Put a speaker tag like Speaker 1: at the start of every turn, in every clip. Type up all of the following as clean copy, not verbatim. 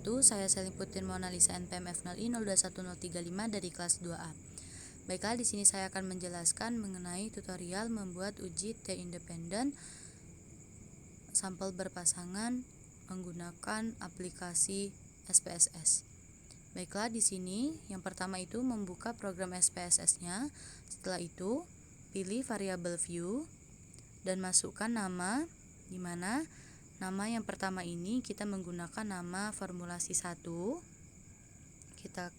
Speaker 1: wabarakatuh. Saya Selin Putri Monalisa NPM F0I 021035 dari kelas 2A. Baiklah, di sini saya akan menjelaskan mengenai tutorial membuat uji T independen sampel berpasangan menggunakan aplikasi SPSS. Baiklah, di sini yang pertama itu membuka program SPSS-nya. Setelah itu, pilih variabel view dan masukkan nama, di mana nama yang pertama ini kita menggunakan nama formulasi 1. Kita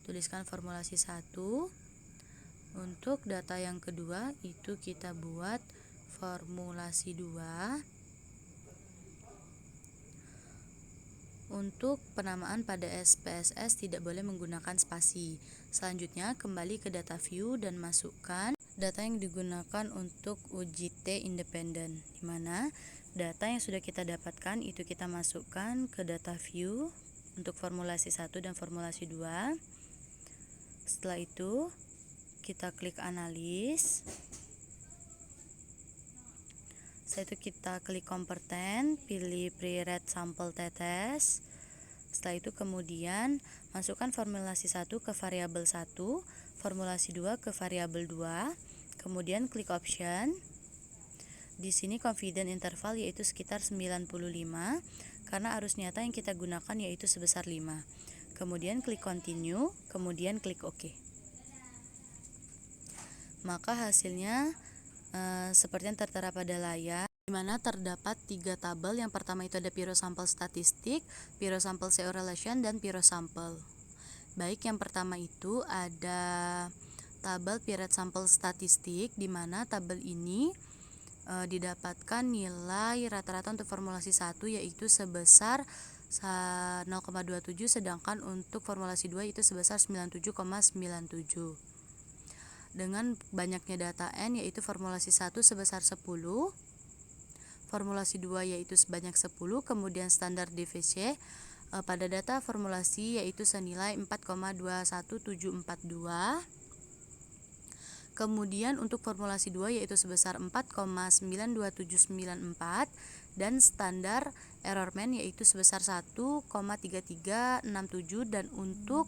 Speaker 1: tuliskan formulasi 1. Untuk data yang kedua itu kita buat formulasi 2. Untuk penamaan pada SPSS tidak boleh menggunakan spasi. Selanjutnya kembali ke data view dan masukkan data yang digunakan untuk uji T independen, di mana data yang sudah kita dapatkan itu kita masukkan ke data view untuk formulasi 1 dan formulasi 2. Setelah itu kita klik analis. Setelah itu kita klik kompeten, pilih pre-read sampel tetes. Setelah itu kemudian masukkan formulasi 1 ke variabel 1, formulasi 2 ke variabel 2, kemudian klik option. Di sini confidence interval yaitu sekitar 95 karena arus nyata yang kita gunakan yaitu sebesar 5. Kemudian klik continue, kemudian klik OK. Maka hasilnya seperti yang tertera pada layar, di mana terdapat 3 tabel. Yang pertama itu ada pirosampel statistik, pirosampel CO relation, dan pirosampel. Baik, yang pertama itu ada tabel Piret sampel statistik, di mana tabel ini didapatkan nilai rata-rata untuk formulasi 1 yaitu sebesar 0,27, sedangkan untuk formulasi 2 itu sebesar 97,97. Dengan banyaknya data N yaitu formulasi 1 sebesar 10, formulasi 2 yaitu sebanyak 10, kemudian standar deviasi pada data formulasi yaitu senilai 4,21742. Kemudian untuk formulasi 2 yaitu sebesar 4,92794 dan standar error mean yaitu sebesar 1,3367, dan untuk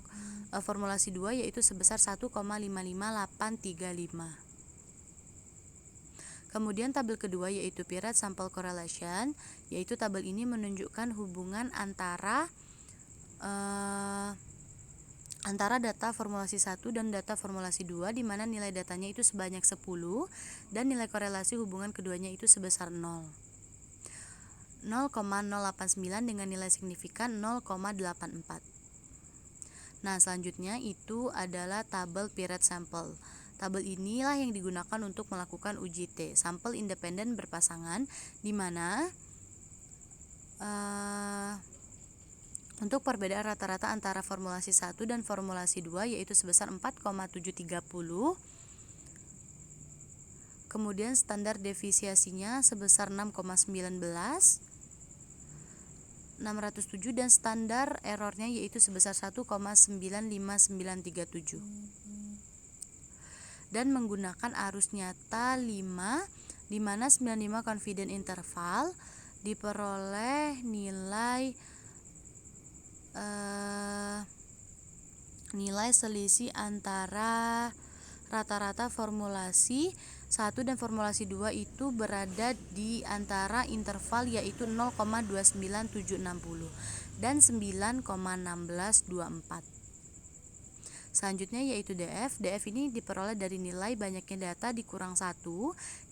Speaker 1: formulasi 2 yaitu sebesar 1,55835. Kemudian tabel kedua yaitu Piret Sample Correlation, yaitu tabel ini menunjukkan hubungan antara data formulasi 1 dan data formulasi 2, di mana nilai datanya itu sebanyak 10 dan nilai korelasi hubungan keduanya itu sebesar 0,089 dengan nilai signifikan 0,84. Nah, selanjutnya itu adalah tabel Piret Sample. Tabel inilah yang digunakan untuk melakukan uji T, sampel independen berpasangan, di mana untuk perbedaan rata-rata antara formulasi 1 dan formulasi 2 yaitu sebesar 4,730. Kemudian standar deviasinya sebesar 6,19, 607, dan standar errornya yaitu sebesar 1,95937. Dan menggunakan arus nyata 5, di mana 95 confidence interval diperoleh nilai selisih antara rata-rata formulasi 1 dan formulasi 2 itu berada di antara interval yaitu 0,29760 dan 9,1624. Selanjutnya yaitu DF. DF ini diperoleh dari nilai banyaknya data dikurang 1,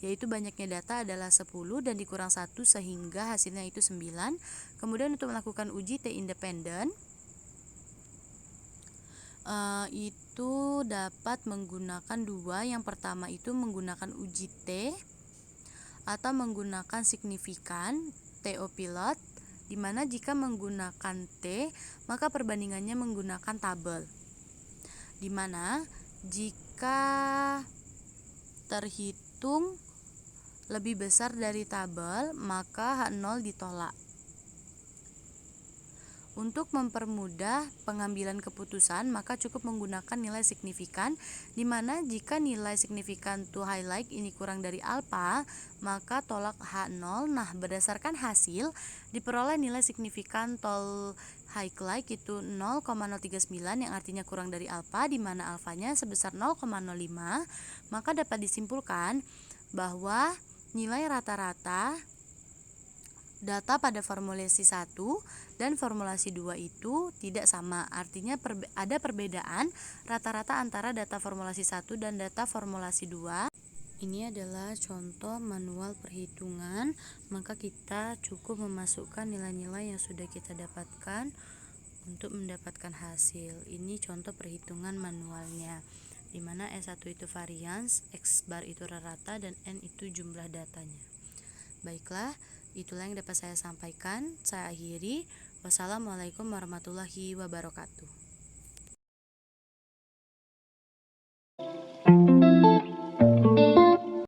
Speaker 1: yaitu banyaknya data adalah 10 dan dikurang 1 sehingga hasilnya itu 9. Kemudian untuk melakukan uji T independen itu dapat menggunakan 2. Yang pertama itu menggunakan uji T atau menggunakan signifikan TO pilot, di mana jika menggunakan T maka perbandingannya menggunakan tabel, di mana jika terhitung lebih besar dari tabel maka H0 ditolak. Untuk mempermudah pengambilan keputusan, maka cukup menggunakan nilai signifikan, di mana jika nilai signifikan to highlight ini kurang dari alfa, maka tolak H0. Nah, berdasarkan hasil, diperoleh nilai signifikan to highlight itu 0,039 yang artinya kurang dari alfa, di mana alfanya sebesar 0,05, maka dapat disimpulkan bahwa nilai rata-rata data pada formulasi 1 dan formulasi 2 itu tidak sama. Artinya ada perbedaan rata-rata antara data formulasi 1 dan data formulasi 2. Ini adalah contoh manual perhitungan, maka kita cukup memasukkan nilai-nilai yang sudah kita dapatkan untuk mendapatkan hasil. Ini contoh perhitungan manualnya, di mana S1 itu varians, X bar itu rata dan N itu jumlah datanya. Baiklah, itulah yang dapat saya sampaikan. Saya akhiri. Wassalamualaikum warahmatullahi wabarakatuh.